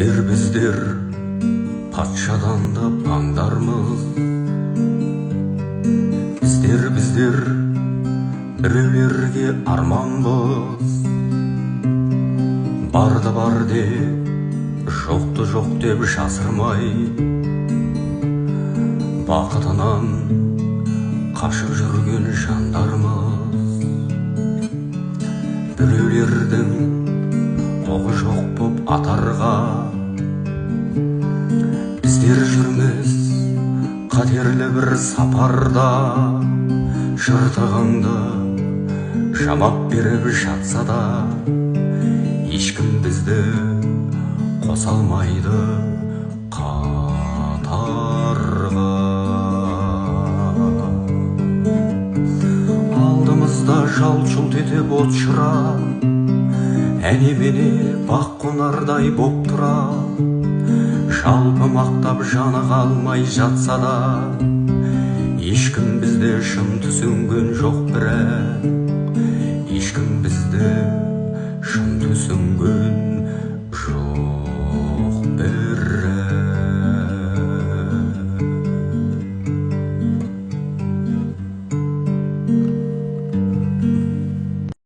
Bizler patşadan da pаңдармыз. Bizler біреулерге арманбыз. Барды бар деп, жоқты жоқ деп жасырмай, бақытынан қашып жүрген жандармыз. Біреулердің оғы жоқ боп атарға, біздер жүрміз қатерлі бір сапарда. Жыртығыңды жамап беріп жатса да, ешкім бізді қоса алмайды қатарға. Алдымызда жалт-жұлт етіп от шыра, әне-міне бақ қонардай боп тұра. Жалпы мақтап жаны қалмай жатса да, ешкім бізді шын түсінген жоқ бірақ, ешкім бізді шын түсінген